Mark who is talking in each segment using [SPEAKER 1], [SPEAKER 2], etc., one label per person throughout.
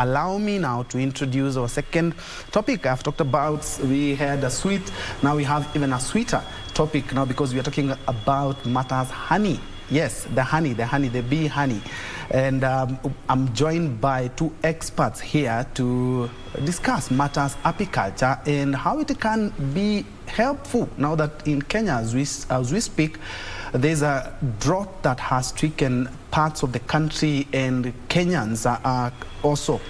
[SPEAKER 1] allow me now to introduce our second topic. I've talked about, we had a sweet, now we have even a sweeter topic now, because we are talking about matters honey. Yes, the bee honey. And I'm joined by two experts here to discuss matters apiculture and how it can be helpful now that in Kenya, as we speak, there's a drought that has stricken parts of the country, and Kenyans are also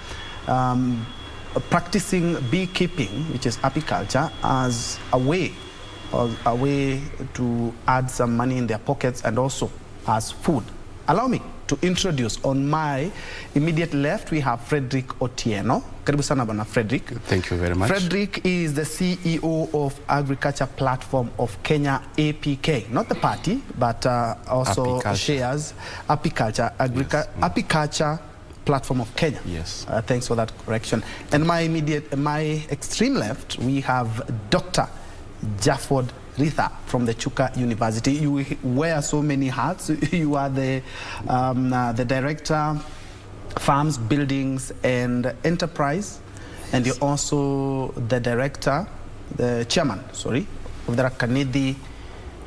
[SPEAKER 1] practicing beekeeping, which is apiculture, as a way to add some money in their pockets and also as food. Allow me to introduce, on my immediate left, we have Frederick Otieno. Karibu sana bana Frederick.
[SPEAKER 2] Thank you very much.
[SPEAKER 1] Frederick is the CEO of Agriculture Platform of Kenya, APK. Not the party, but also
[SPEAKER 2] Apiculture.
[SPEAKER 1] shares Apiculture, Apiculture Platform of Kenya.
[SPEAKER 2] Yes.
[SPEAKER 1] Thanks for that correction. And my extreme left, we have Dr. Jafford Ritha from the Chuka University. You wear so many hats. You are the director, farms, buildings, and enterprise, and you're also the director, the chairman, sorry, of the Rakanidi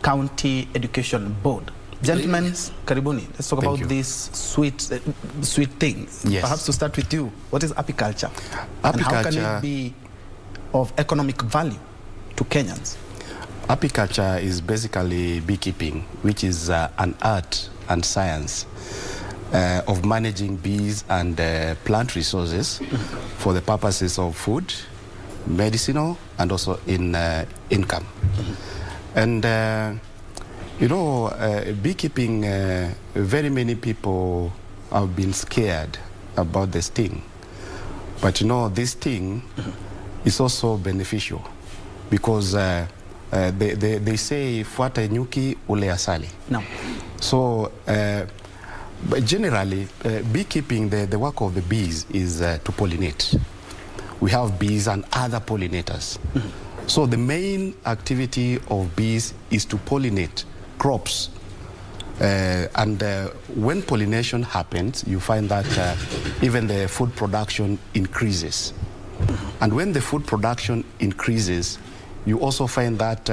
[SPEAKER 1] County Education Board. Gentlemen, karibuni. Let's talk about this sweet thing.
[SPEAKER 2] Yes.
[SPEAKER 1] Perhaps to start with you, what is apiculture? And how can it be of economic value to Kenyans?
[SPEAKER 2] Apiculture is basically beekeeping, which is an art and science of managing bees and plant resources for the purposes of food, medicinal, and also in income. And you know, beekeeping, very many people have been scared about this thing. But you know, this thing is also beneficial, because they say fuata nyuki ule asali.
[SPEAKER 1] No.
[SPEAKER 2] So but generally, beekeeping, the work of the bees is to pollinate. We have bees and other pollinators. So the main activity of bees is to pollinate crops. And when pollination happens, you find that even the food production increases. And when the food production increases, you also find that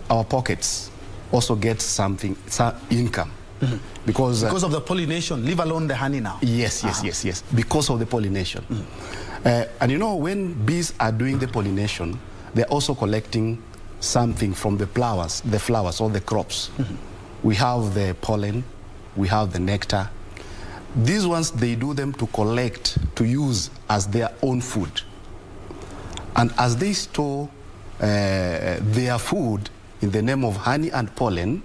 [SPEAKER 2] our pockets also get some income. Because
[SPEAKER 1] of the pollination, leave alone the honey now.
[SPEAKER 2] Yes, because of the pollination. And you know, when bees are doing the pollination, they're also collecting something from the flowers or the crops. We have the pollen, we have the nectar. These ones, they do them to collect, to use as their own food. And as they store their food in the name of honey and pollen,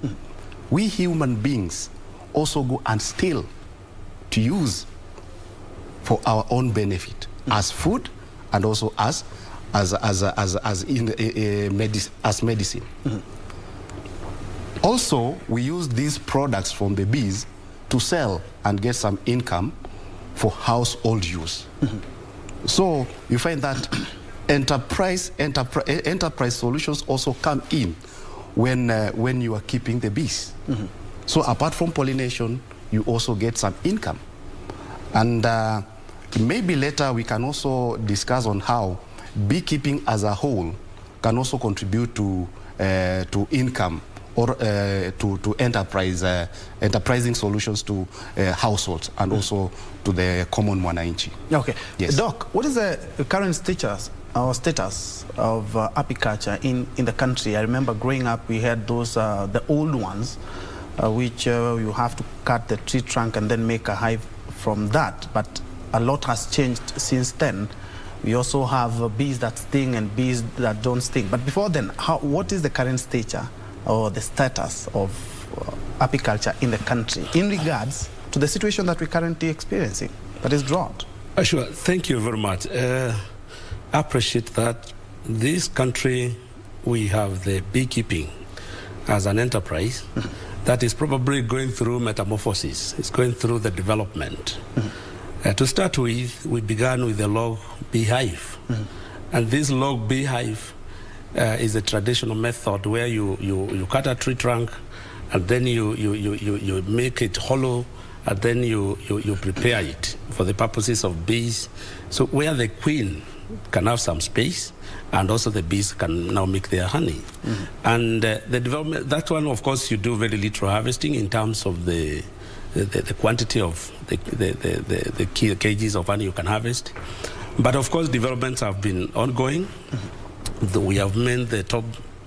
[SPEAKER 2] we human beings also go and steal to use for our own benefit as food, and also as medicine. Also, we use these products from the bees to sell and get some income for household use. So you find that enterprise solutions also come in when you are keeping the bees. So apart from pollination, you also get some income. And maybe later we can also discuss on how beekeeping as a whole can also contribute to income, or to enterprising solutions to households, and also to the common mwananchi.
[SPEAKER 1] Okay.
[SPEAKER 2] Yes.
[SPEAKER 1] Doc, what is the current status of apiculture in the country? I remember growing up, we had those, the old ones, which you have to cut the tree trunk and then make a hive from that. But a lot has changed since then. We also have bees that sting and bees that don't sting. But before then, what is the current stature or the status of apiculture in the country in regards to the situation that we're currently experiencing, that is drought?
[SPEAKER 3] Sure. Thank you very much. I appreciate that. This country, we have the beekeeping as an enterprise that is probably going through metamorphosis. It's going through the development. To start with, we began with the log beehive. And this log beehive is a traditional method where you cut a tree trunk, and then you make it hollow, and then you prepare it for the purposes of bees. So where the queen can have some space, and also the bees can now make their honey. And the development, that one, of course, you do very little harvesting in terms of the quantity of the kgs of honey you can harvest. But of course, developments have been ongoing. We have made the top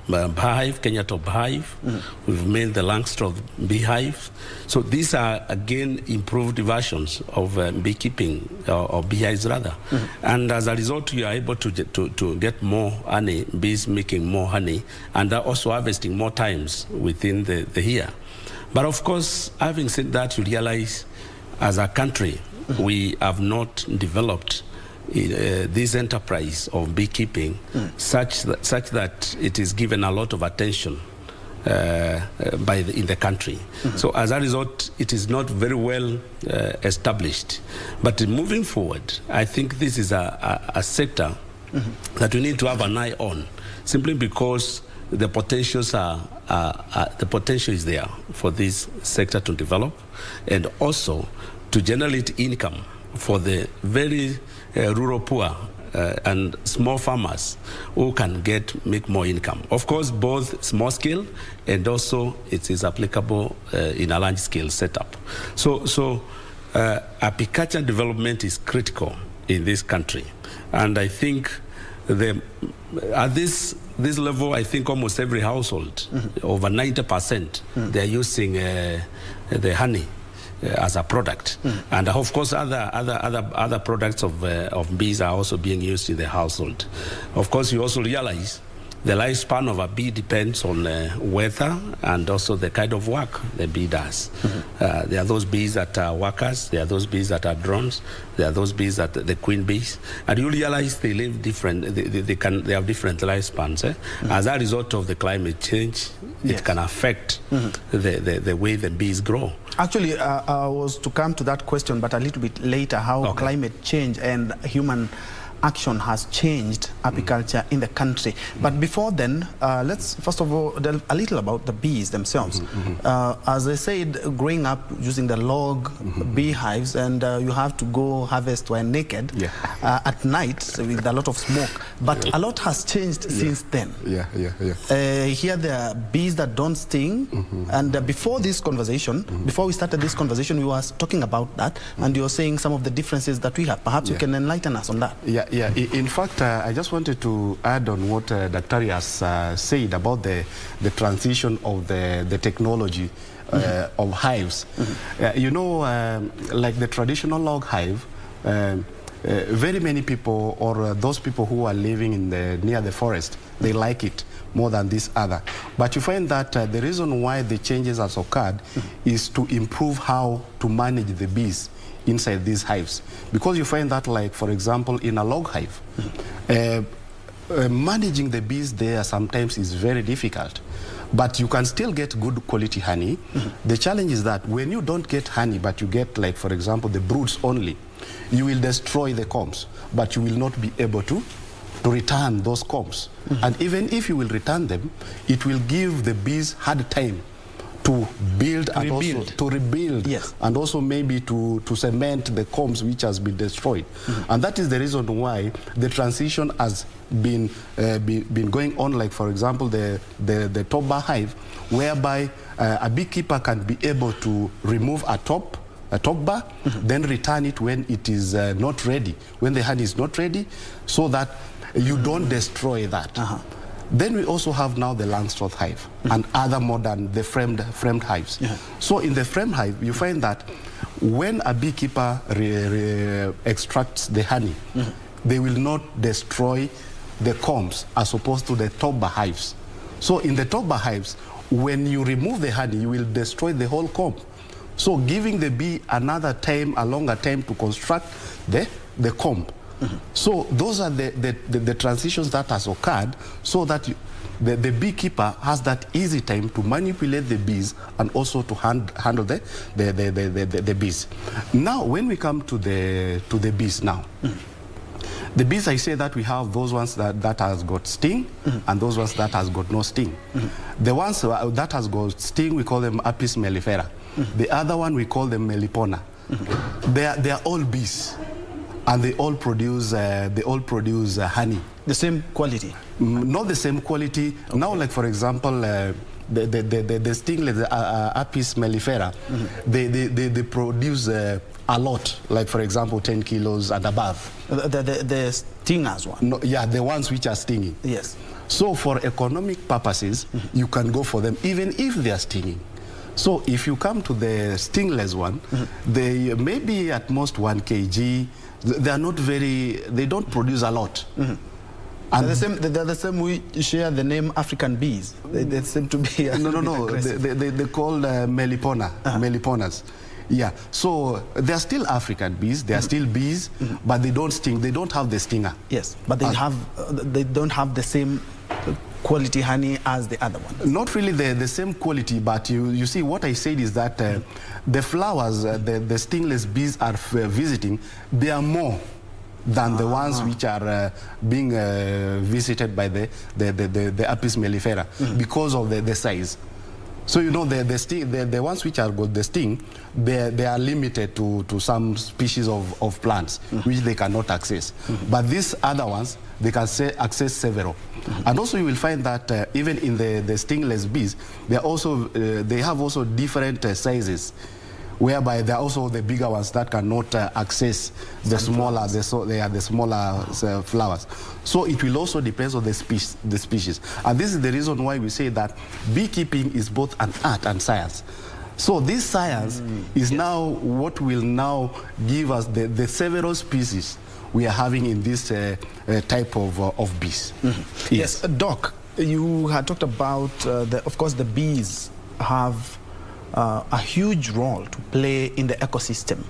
[SPEAKER 3] Beehive, Kenya top Beehive. We've made the Langstroth Beehive. So these are, again, improved versions of beekeeping, or beehives rather. And as a result, you are able to get more honey, bees making more honey, and also harvesting more times within the year. But of course, having said that, you realize as a country, we have not developed this enterprise of beekeeping such that it is given a lot of attention in the country. So as a result, it is not very well established. But moving forward, I think this is a sector that we need to have an eye on, simply because the potentials the potential is there for this sector to develop, and also to generate income for the very rural poor and small farmers who can make more income. Of course, both small scale and also it is applicable in a large scale setup. So apiculture development is critical in this country, and I think at this level, I think almost every household, over 90%, they're using the honey as a product. And of course, other products of bees are also being used in the household. Of course, you also realize the lifespan of a bee depends on weather and also the kind of work the bee does. There are those bees that are workers, there are those bees that are drones, there are those bees that the queen bees, and you realize they live different. They have different lifespans. As a result of the climate change, it can affect the way the bees grow.
[SPEAKER 1] Actually, I was to come to that question, but a little bit later, how climate change and human action has changed apiculture in the country. But before then, let's first of all delve a little about the bees themselves. As I said, growing up using the log beehives, and you have to go harvest while naked at night with a lot of smoke. But a lot has changed since then. Here there are bees that don't sting, and before this conversation, before we started this conversation, we were talking about that, and you were saying some of the differences that we have. Perhaps you can enlighten us on that.
[SPEAKER 2] In fact, I just wanted to add on what Dr. has said about the transition of the technology of hives. You know, like the traditional log hive, very many people, or those people who are living in near the forest, they like it more than this other. But you find that the reason why the changes has occurred is to improve how to manage the bees inside these hives. Because you find that, like, for example, in a log hive, managing the bees there sometimes is very difficult. But you can still get good quality honey. The challenge is that when you don't get honey, but you get, like, for example, the broods only, you will destroy the combs, but you will not be able to return those combs. And even if you will return them, it will give the bees hard time to build and also to rebuild, and also maybe to cement the combs which has been destroyed. And that is the reason why the transition has been going on, like, for example, the top bar hive, whereby a beekeeper can be able to remove a top bar, then return it when it is not ready, when the honey is not ready, so that you don't destroy that. Then we also have now the Langstroth hive and other modern, the framed hives. So in the framed hive, you find that when a beekeeper extracts the honey, they will not destroy the combs as opposed to the top bar hives. So in the top bar hives, when you remove the honey, you will destroy the whole comb. So giving the bee another time, a longer time to construct the comb. So those are the transitions that has occurred, so that the beekeeper has that easy time to manipulate the bees and also to handle the bees. Now, when we come to the bees now, the bees, I say that we have those ones that has got sting and those ones that has got no sting. The ones that has got sting, we call them Apis mellifera. The other one we call them melipona. They are all bees, and they all produce honey.
[SPEAKER 1] The same quality?
[SPEAKER 2] Not the same quality. Okay. Now, like for example, the stingless, the Apis mellifera, they produce a lot. Like for example, 10 kilos and above.
[SPEAKER 1] The stingers one?
[SPEAKER 2] No, yeah, the ones which are stinging.
[SPEAKER 1] Yes.
[SPEAKER 2] So for economic purposes, you can go for them even if they are stinging. So if you come to the stingless one, they may be at most 1 kg. They are not they don't produce a lot. And
[SPEAKER 1] they're the same. We share the name African bees. They seem to be
[SPEAKER 2] no. They called meliponas. Yeah. So they are still African bees. They are still bees, but they don't sting. They don't have the stinger.
[SPEAKER 1] Yes, but they don't have the same quality honey as the other one.
[SPEAKER 2] Not really the same quality, but you see what I said is that the flowers the stingless bees are visiting, they are more than the ones which are being visited by the Apis mellifera because of the size. So you know the ones which are got the sting, they are limited to some species of plants which they cannot access. But these other ones, they can access several. And also you will find that even in the stingless bees, they have also different sizes, whereby there are also the bigger ones that cannot access the smaller, flowers. So it will also depend on the species. And this is the reason why we say that beekeeping is both an art and science. So this science is now what will now give us the several species we are having in this type of bees.
[SPEAKER 1] Yes, Doc, you had talked about, of course, the bees have a huge role to play in the ecosystem.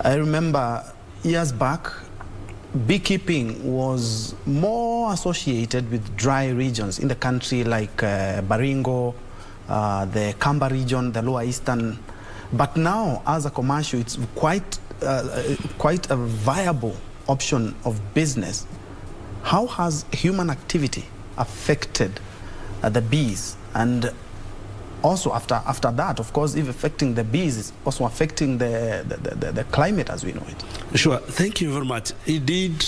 [SPEAKER 1] I remember years back, beekeeping was more associated with dry regions in the country like Baringo, the Kamba region, the Lower Eastern. But now, as a commercial, it's quite a viable option of business. How has human activity affected the bees? And also after that, of course, if affecting the bees, is also affecting the climate as we know it.
[SPEAKER 3] Sure, thank you very much. Indeed,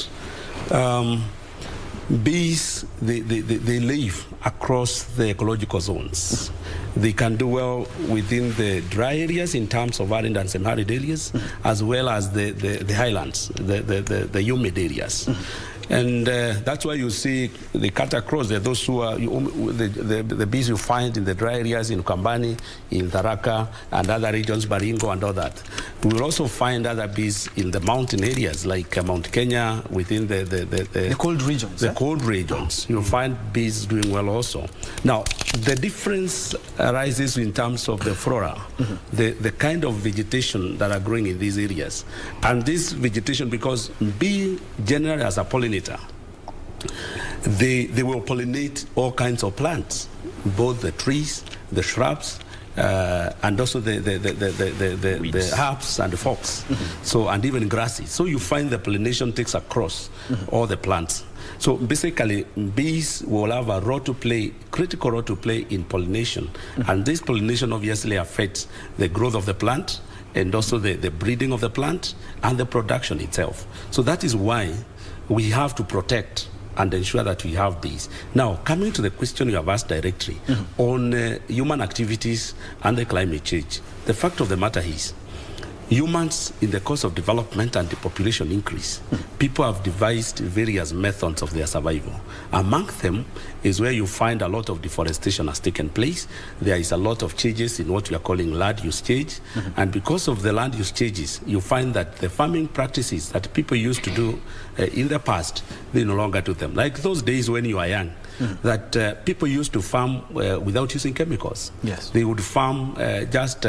[SPEAKER 3] bees, they live across the ecological zones. They can do well within the dry areas in terms of arid and semi-arid areas, as well as the highlands, the humid areas. And that's why you see they cut across. There are those who are the bees you find in the dry areas in Kambani, in Tharaka, and other regions, Baringo and all that. We will also find other bees in the mountain areas like Mount Kenya, within the
[SPEAKER 1] cold regions.
[SPEAKER 3] The cold regions. You'll find bees doing well also. Now, the difference arises in terms of the flora, the kind of vegetation that are growing in these areas. And this vegetation, because bee generally as a pollinator, they will pollinate all kinds of plants, both the trees, the shrubs, and also the herbs and the fox, so, and even grasses. So you find the pollination takes across all the plants. So basically, bees will have a role to play, critical role to play in pollination, and this pollination obviously affects the growth of the plant, and also the breeding of the plant and the production itself. So that is why we have to protect and ensure that we have bees. Now, coming to the question you have asked directly on human activities and the climate change, the fact of the matter is, humans, in the course of development and the population increase, people have devised various methods of their survival. Among them is where you find a lot of deforestation has taken place. There is a lot of changes in what we are calling land use change. And because of the land use changes, you find that the farming practices that people used to do in the past, they no longer do them. Like those days when you are young, that people used to farm without using chemicals.
[SPEAKER 1] Yes.
[SPEAKER 3] They would farm just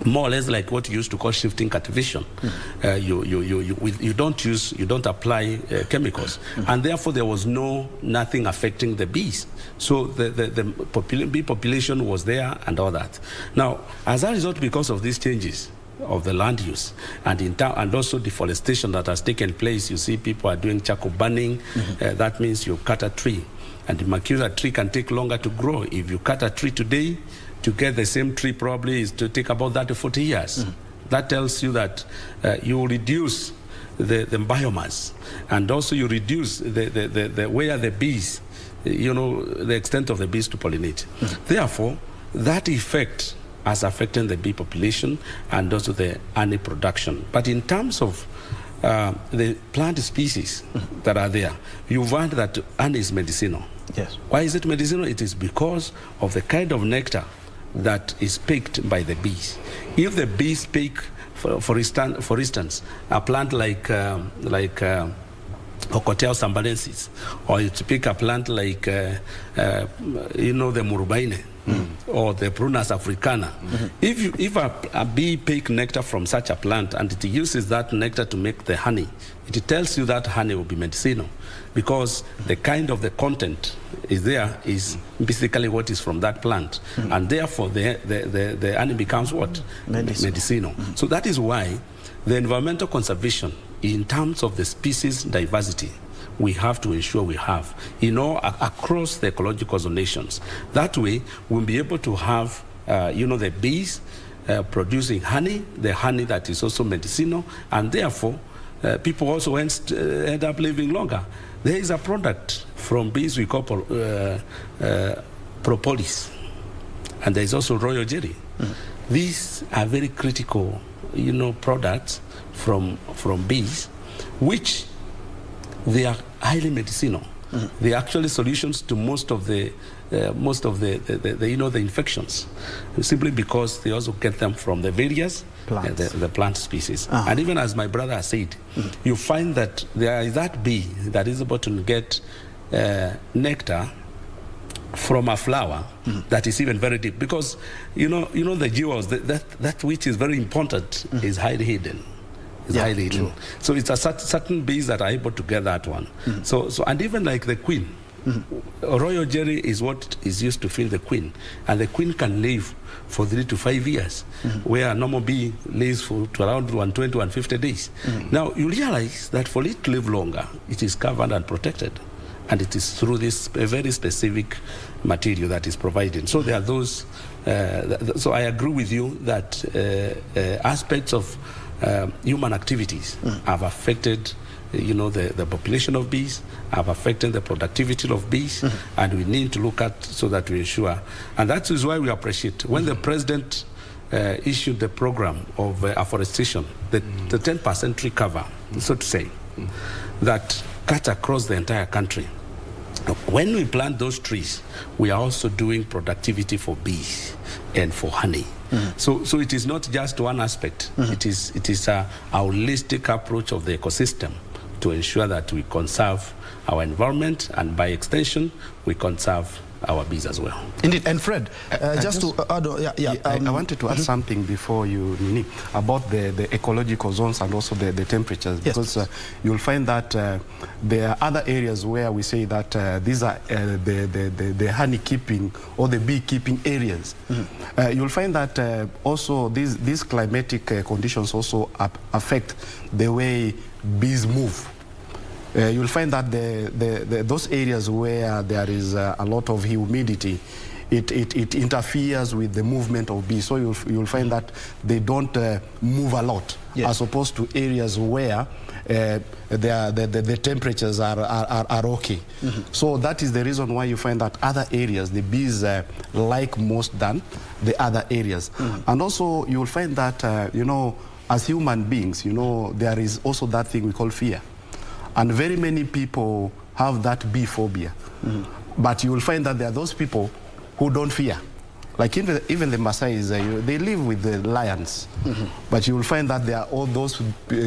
[SPEAKER 3] more or less like what you used to call shifting cultivation. You don't apply chemicals, and therefore there was nothing affecting the bees. So the bee population was there and all that. Now, as a result, because of these changes of the land use and also deforestation that has taken place, you see people are doing charcoal burning. That means you cut a tree, and the macular tree can take longer to grow. If you cut a tree today, to get the same tree probably is to take about 30 to 40 years. That tells you that you reduce the biomass, and also you reduce the where the bees, the extent of the bees to pollinate. Therefore, that effect has affected the bee population and also the honey production. But in terms of the plant species that are there, you find that honey is medicinal.
[SPEAKER 1] Yes.
[SPEAKER 3] Why is it medicinal? It is because of the kind of nectar that is picked by the bees. If the bees pick, for instance, a plant like Ocotea sambalensis, or you pick a plant like the murubaine, or the Prunus africana. If a bee pick nectar from such a plant and it uses that nectar to make the honey, it tells you that honey will be medicinal, because the kind of the content is basically what is from that plant, and therefore the honey becomes what? Medicinal. So that is why the environmental conservation, in terms of the species diversity, we have to ensure we have, across the ecological zonations. That way, we'll be able to have, the bees producing honey, the honey that is also medicinal, and therefore, people also end up living longer. There is a product from bees we call propolis, and there is also royal jelly. These are very critical, products from bees, which they are highly medicinal. They are actually solutions to most of the infections, simply because they also get them from the various plants, the plant species. And even as my brother has said, you find that there is that bee that is able to get nectar from a flower that is even very deep, because the jewels, that which is very important is highly hidden. Highly hidden. So it's a certain bees that are able to get that one. So and even like the queen, royal jelly is what is used to feed the queen, and the queen can live for 3 to 5 years, where a normal bee lives to around 120, 150 days. Now you realize that for it to live longer, it is covered and protected, and it is through this very specific material that is provided. So there are those. So I agree with you that aspects of human activities have affected, the population of bees, have affected the productivity of bees, and we need to look at so that we ensure. And that is why we appreciate when the president issued the program of afforestation, the 10% tree cover, so to say, that cuts across the entire country. When we plant those trees, we are also doing productivity for bees and for honey. So it is not just one aspect. It is a holistic approach of the ecosystem to ensure that we conserve our environment, and by extension, we conserve our bees as well.
[SPEAKER 1] Indeed. And Fred, just to add,
[SPEAKER 2] I wanted to add something before you, Nini, about the ecological zones and also the temperatures, because you'll find that there are other areas where we say that these are the honey keeping or the beekeeping areas. You'll find that also these climatic conditions also affect the way bees move. You'll find that those areas where there is a lot of humidity, it interferes with the movement of bees. So you'll find that they don't move a lot, as opposed to areas where the temperatures are okay. So that is the reason why you find that other areas the bees like most than the other areas. And also you'll find that as human beings, there is also that thing we call fear. And very many people have that bee phobia. But you will find that there are those people who don't fear. Like even the Maasais, they live with the lions. But you will find that there are all those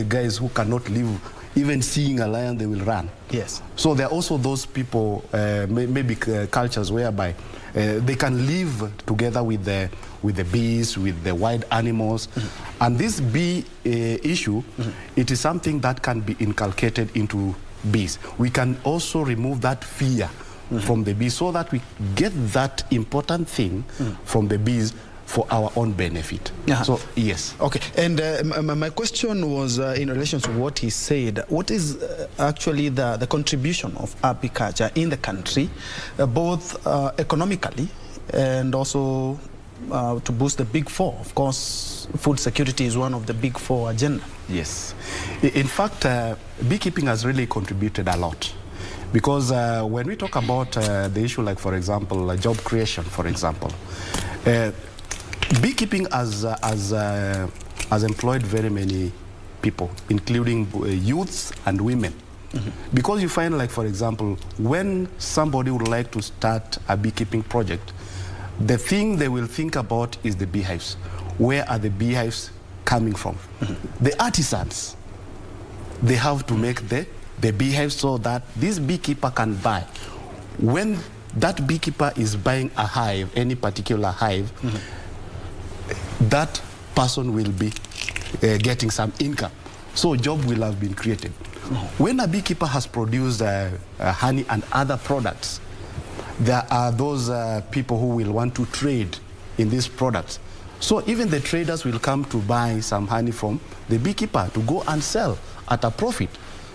[SPEAKER 2] guys who cannot live, even seeing a lion, they will run. Yes. So there are also those people, maybe cultures whereby they can live together with the bees, with the wild animals. And this bee issue, it is something that can be inculcated into bees. We can also remove that fear from the bees so that we get that important thing from the bees for our own benefit. So, yes.
[SPEAKER 1] Okay, and my question was in relation to what he said. What is actually the contribution of apiculture in the country, both economically and also to boost the big four. Of course, food security is one of the big four agenda.
[SPEAKER 2] Yes. In fact, beekeeping has really contributed a lot. Because when we talk about the issue, like, for example, job creation, for example, beekeeping has employed very many people, including youths and women. Because you find, like, for example, when somebody would like to start a beekeeping project, the thing they will think about is the beehives. Where are the beehives coming from? The artisans, they have to make the beehives so that this beekeeper can buy. When that beekeeper is buying a hive, any particular hive, that person will be getting some income. So a job will have been created. When a beekeeper has produced honey and other products, there are those people who will want to trade in these products. So even the traders will come to buy some honey from the beekeeper to go and sell at a profit.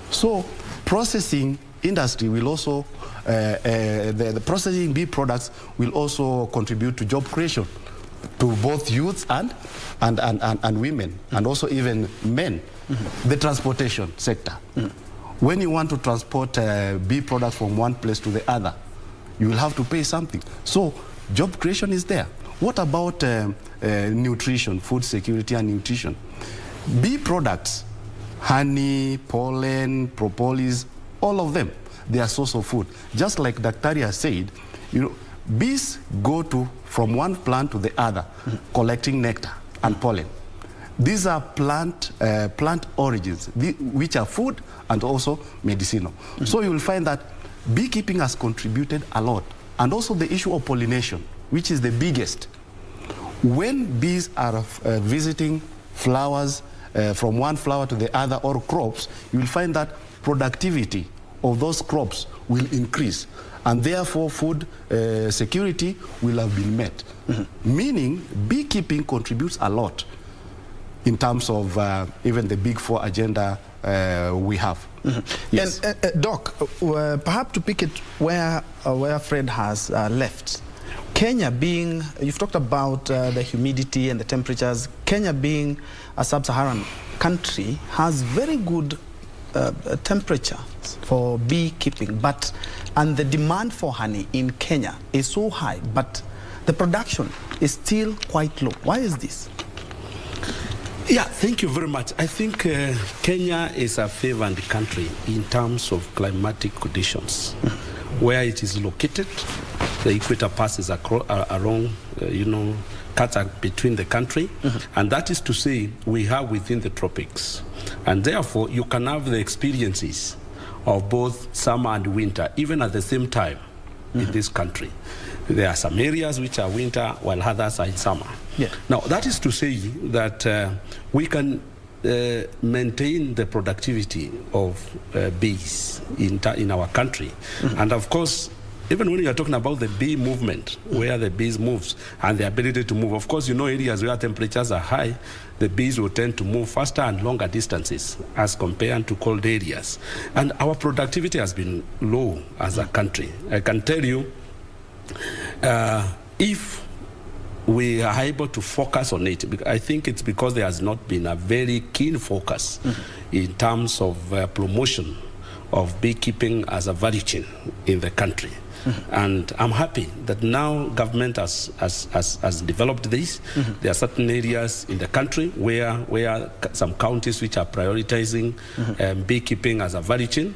[SPEAKER 2] So processing industry will also, the processing bee products will also contribute to job creation to both youths and women, and also even men. The transportation sector. When you want to transport bee products from one place to the other, you will have to pay something. So job creation is there. What about nutrition, food security and nutrition? Bee products, honey, pollen, propolis, all of them, they are source of food. Just like Daktari has said, you know, bees go from one plant to the other, collecting nectar and pollen. These are plant origins, which are food and also medicinal. So you will find that beekeeping has contributed a lot. And also the issue of pollination, which is the biggest. When bees are visiting flowers, from one flower to the other, or crops, you will find that productivity of those crops will increase. And therefore food security will have been met. Meaning beekeeping contributes a lot in terms of even the big four agenda we have. Yes.
[SPEAKER 1] And Doc, perhaps to pick it where Fred has left, Kenya being, you've talked about the humidity and the temperatures. Kenya being a sub-Saharan country has very good temperature for beekeeping, and the demand for honey in Kenya is so high, but the production is still quite low. Why is this?
[SPEAKER 3] Yeah, thank you very much. I think Kenya is a favored country in terms of climatic conditions. Where it is located, the equator passes along, cuts between the country, and that is to say we have within the tropics. And therefore, you can have the experiences of both summer and winter, even at the same time in this country. There are some areas which are winter, while others are in summer.
[SPEAKER 1] Yeah.
[SPEAKER 3] Now, that is to say that we can maintain the productivity of bees in our country. And of course, even when you are talking about the bee movement, where the bees moves and the ability to move, of course, you know, areas where temperatures are high, the bees will tend to move faster and longer distances as compared to cold areas. And our productivity has been low as a country. I can tell you, if we are able to focus on it, I think it's because there has not been a very keen focus in terms of promotion of beekeeping as a value chain in the country. And I'm happy that now government has developed this. There are certain areas in the country where some counties which are prioritizing beekeeping as a value chain.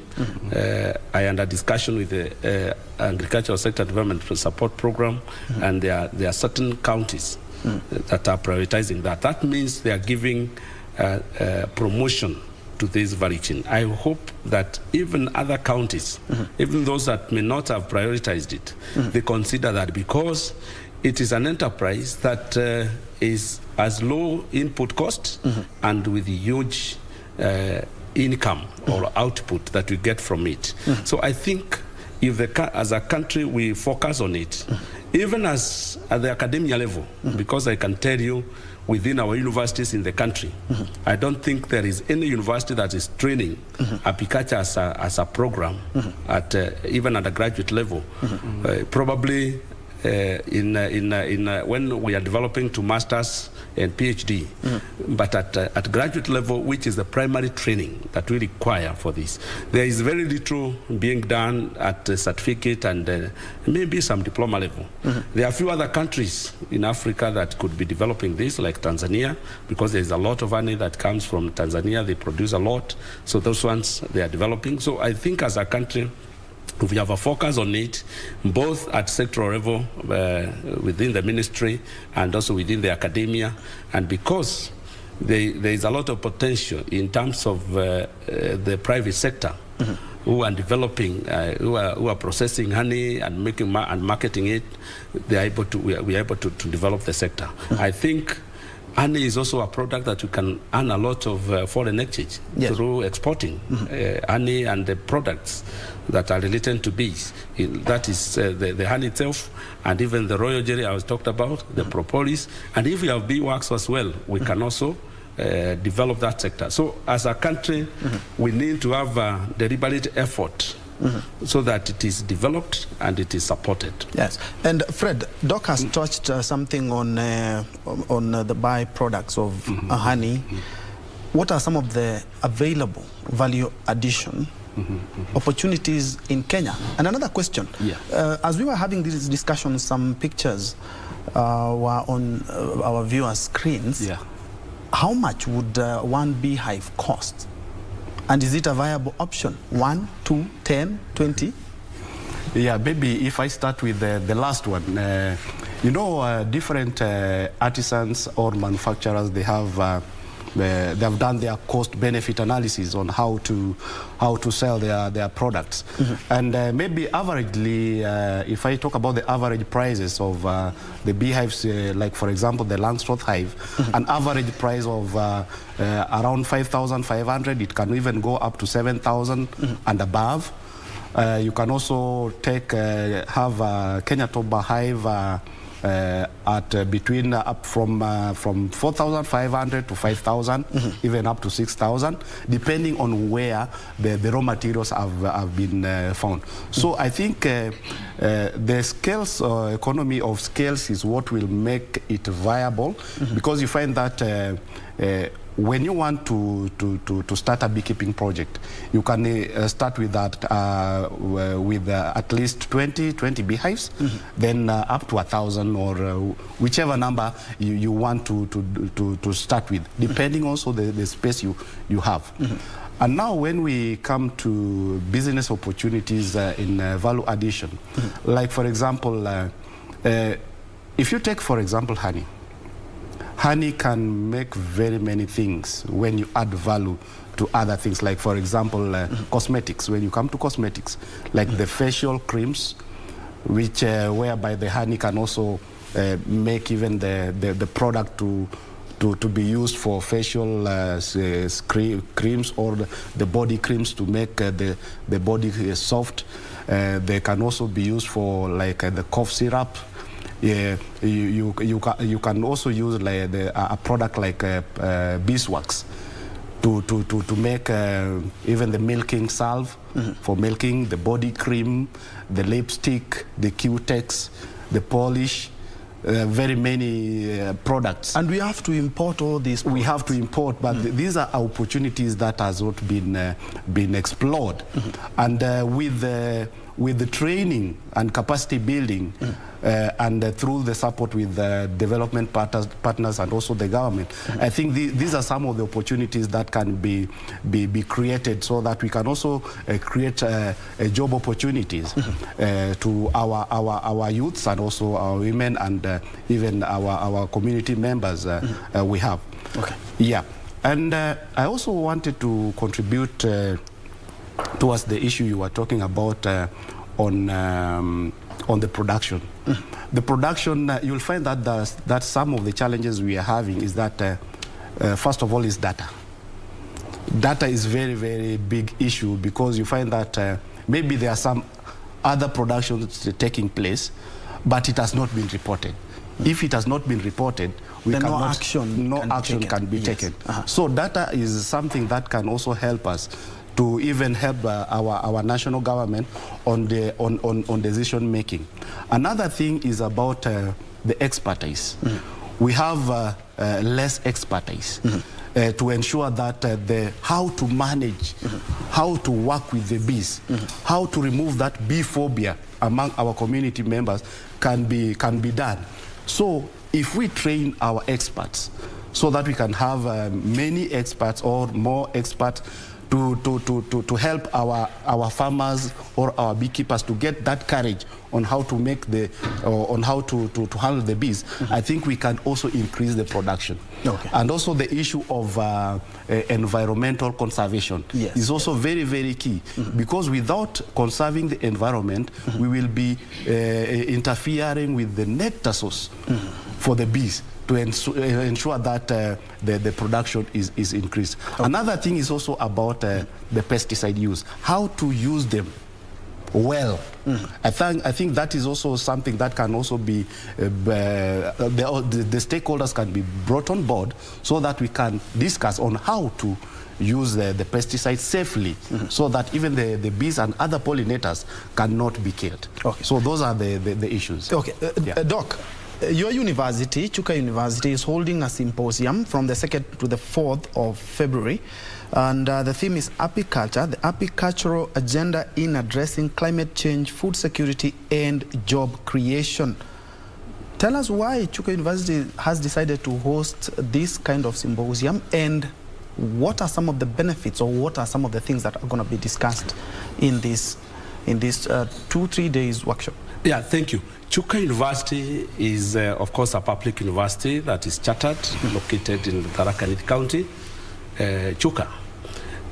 [SPEAKER 3] I under discussion with the Agricultural Sector Development Support Program, and there are certain counties that are prioritizing that. That means they are giving promotion to this value chain. I hope that even other counties, even those that may not have prioritized it, they consider that, because it is an enterprise that is as low input cost and with huge income or output that we get from it. So I think if as a country we focus on it, even at the academia level, because I can tell you, within our universities in the country, I don't think there is any university that is training apiculture as a program at even at a graduate level. Probably when we are developing to masters and PhD, but at graduate level, which is the primary training that we require for this, there is very little being done at certificate and maybe some diploma level. There are a few other countries in Africa that could be developing this, like Tanzania, because there is a lot of honey that comes from Tanzania. They produce a lot, so those ones they are developing. So I think as a country, we have a focus on it, both at sectoral level within the ministry and also within the academia. And because there is a lot of potential in terms of the private sector who are developing, who are processing honey and making and marketing it, we are able to develop the sector. I think honey is also a product that you can earn a lot of foreign exchange through exporting honey and the products that are related to bees. That is the honey itself, and even the royal jelly I was talked about, the propolis, and if we have beeswax as well, we can also develop that sector. So as a country, we need to have a deliberate effort so that it is developed and it is supported. Yes.
[SPEAKER 1] And Fred, Doc has touched something on the byproducts of honey. What are some of the available value addition opportunities in Kenya? And another question, as we were having these discussions, some pictures were on our viewers' screens. How much would one beehive cost? And is it a viable option? 1, 2, 10, 20?
[SPEAKER 2] Yeah, maybe if I start with the last one. You know, different artisans or manufacturers, they have done their cost-benefit analysis on how to sell their products. And maybe averagely, if I talk about the average prices of the beehives, like for example the Langstroth hive, an average price of around 5,500, it can even go up to 7,000 and above. You can also have a Kenya Toba hive at between up from 4,500 to 5,000, even up to 6,000, depending on where the raw materials have been found. So I think the scales, economy of scales, is what will make it viable, because you find that when you want to start a beekeeping project, you can start with that with at least 20 beehives, then up to 1,000 or whichever number you want to start with, depending also the space you have. And now when we come to business opportunities in value addition, like for example, if you take for example honey. Honey can make very many things when you add value to other things, like for example cosmetics. When you come to cosmetics, like the facial creams, which whereby the honey can also make even the product to be used for facial creams, or the body creams to make the body soft. They can also be used for like the cough syrup. Yeah, you can also use like a product like beeswax to make even the milking salve for milking, the body cream, the lipstick, the Q-Tex, the polish. Very many products. And
[SPEAKER 1] we have to import all these products.
[SPEAKER 2] We have to import, but these are opportunities that has not been explored. And with the training and capacity building, and through the support with development partners and also the government, I think these are some of the opportunities that can be created, so that we can also create job opportunities to our youths and also our women and even our community members we have.
[SPEAKER 1] Okay.
[SPEAKER 2] Yeah, and I also wanted to contribute towards the issue you were talking about on the production. The production, you'll find that some of the challenges we are having is that first of all is data. Data is very, very big issue, because you find that maybe there are some other productions taking place, but it has not been reported. If it has not been reported, no action can be taken. So data is something that can also help us to even help our national government on decision making. Another thing is about the expertise. We have less expertise to ensure that how to manage, how to work with the bees, how to remove that bee phobia among our community members can be done. So if we train our experts so that we can have many experts or more experts to help our farmers or our beekeepers to get that courage on how to make on how to handle the bees, I think we can also increase the production.
[SPEAKER 1] Okay.
[SPEAKER 2] And also the issue of environmental conservation is also very, very key, because without conserving the environment, we will be interfering with the nectar source for the bees, to ensure that the production is increased. Okay. Another thing is also about the pesticide use, how to use them well. I think that is also something that can also be, the stakeholders can be brought on board so that we can discuss on how to use the pesticides safely, so that even the bees and other pollinators cannot be killed. Okay. So those are the issues. Okay,
[SPEAKER 1] Doc, your university, Chuka University, is holding a symposium from the 2nd to the 4th of February. And the theme is apiculture, the apicultural agenda in addressing climate change, food security, and job creation. Tell us why Chuka University has decided to host this kind of symposium, and what are some of the benefits, or what are some of the things that are going to be discussed in this 2-3 days workshop? Yeah, thank you.
[SPEAKER 3] Chuka University is, of course, a public university that is chartered, located in Tharaka Nithi County, Chuka.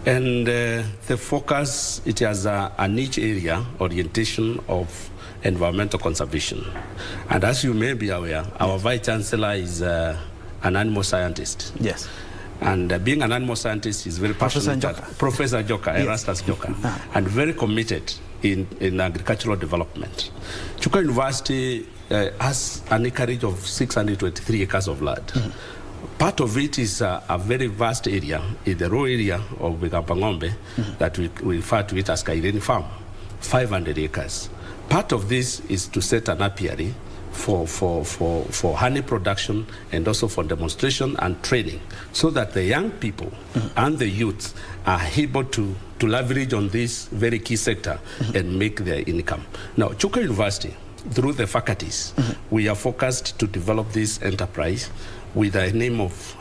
[SPEAKER 3] And the focus, it has a niche area orientation of environmental conservation. And as you may be aware, our Vice Chancellor is an animal scientist.
[SPEAKER 1] Yes.
[SPEAKER 3] And being an animal scientist is very passionate. Professor Joka, Erastus Joka, and very committed in agricultural development. Chuka University has an acreage of 623 acres of land. Part of it is a very vast area, in the raw area of Bekampangombe, that we refer to it as Kaireni Farm, 500 acres. Part of this is to set an apiary for honey production, and also for demonstration and training, so that the young people and the youth are able to leverage on this very key sector and make their income. Now, Chuka University, through the faculties, we are focused to develop this enterprise with a name of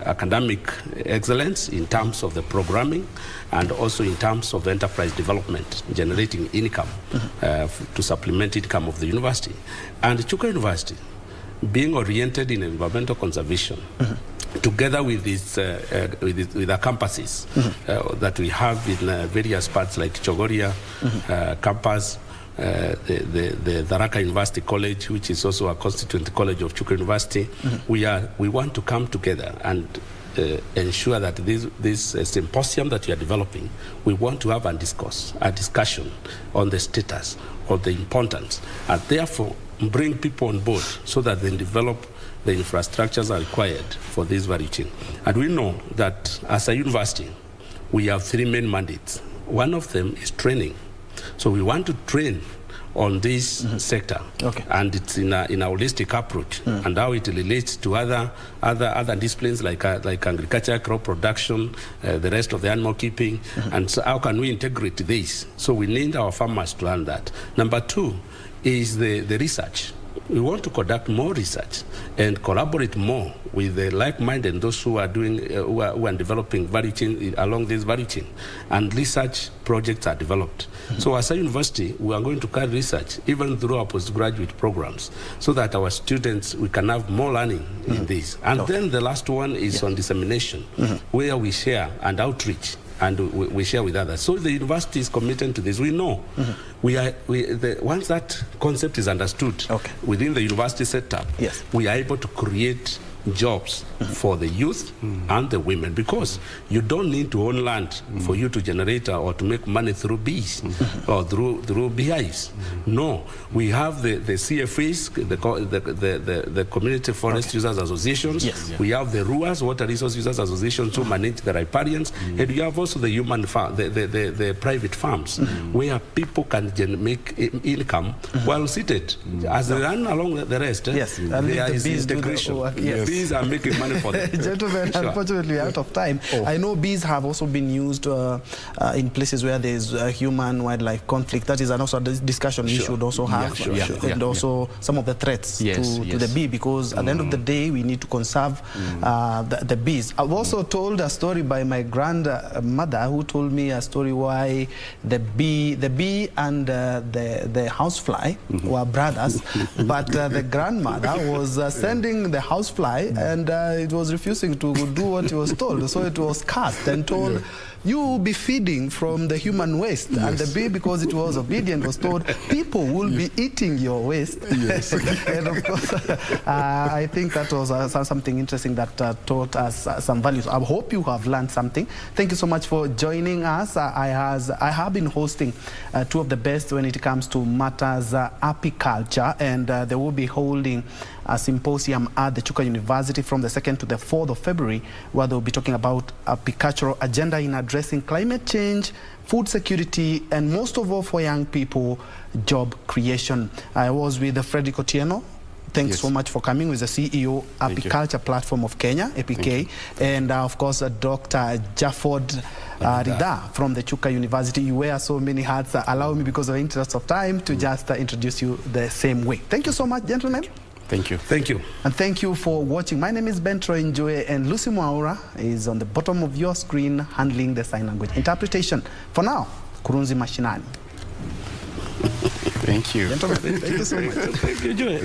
[SPEAKER 3] academic excellence in terms of the programming, and also in terms of enterprise development, generating income to supplement income of the university. And Chuka University, being oriented in environmental conservation, together with with our campuses that we have in various parts like Chogoria campus, the Tharaka University College, which is also a constituent college of Chuka University, we want to come together and ensure that this symposium that we are developing, we want to have a discussion on the status of the importance, and therefore bring people on board so that they develop the infrastructures are required for this value chain. And we know that as a university, we have 3 main mandates. One of them is training. So we want to train on this sector, and it's in a holistic approach, and how it relates to other disciplines like agriculture, crop production, the rest of the animal keeping, and so how can we integrate this? So we need our farmers to learn that. Number 2 is the research. We want to conduct more research and collaborate more with the like-minded and those who are doing, who are developing value chain along this value chain, and research projects are developed. So as a university, we are going to carry research even through our postgraduate programs, so that our students, we can have more learning in this. And then the last one is on dissemination, where we share and outreach, and we share with others. So the university is committed to this. We know once that concept is understood within the university setup, we are able to create jobs for the youth and the women, because you don't need to own land for you to generate or to make money through bees or through beehives. No, we have the CFAs, the Community Forest Users Associations.
[SPEAKER 1] Yes.
[SPEAKER 3] We have the RUAs, Water Resource Users Associations, to manage the riparians, and you have also the human farm, the private farms, where people can make income while seated as they run along the rest.
[SPEAKER 1] Yes,
[SPEAKER 3] there is integration.
[SPEAKER 1] Yes.
[SPEAKER 3] Bees are making money for them.
[SPEAKER 1] Gentlemen,
[SPEAKER 3] Sure.
[SPEAKER 1] unfortunately, we're out of time. I know bees have also been used in places where there's human-wildlife conflict. That is also a discussion we should also have. And also some of the threats to the bee, because at the end of the day, we need to conserve the bees. I've also told a story by my grandmother, who told me a story why the bee and the housefly were brothers, but the grandmother was sending the housefly, and it was refusing to do what it was told. So it was cast and told, you will be feeding from the human waste. And the bee, because it was obedient, was told, people will be eating your waste.
[SPEAKER 2] Yes.
[SPEAKER 1] And of course, I think that was something interesting that taught us some values. I hope you have learned something. Thank you so much for joining us. I have been hosting two of the best when it comes to matters apiculture, and they will be holding a symposium at the Chuka University from the 2nd to the 4th of February, where they'll be talking about apicultural agenda in addressing climate change, food security, and most of all for young people, job creation. I was with Frederick Otieno. Thanks so much for coming, with the CEO Apiculture Platform of Kenya, APK, and of course Dr. Jafford Rida from the Chuka University. You wear so many hats. Allow me, because of the interest of time, to just introduce you the same way. Thank you so much, gentlemen.
[SPEAKER 2] Thank you.
[SPEAKER 3] Thank you.
[SPEAKER 1] And thank you for watching. My name is Ben Troy Njoe, and Lucy Mwaura is on the bottom of your screen handling the sign language interpretation. For now, Kurunzi Mashinani.
[SPEAKER 2] Thank you.
[SPEAKER 1] Gentlemen, thank you so much.
[SPEAKER 3] Thank you, Joy.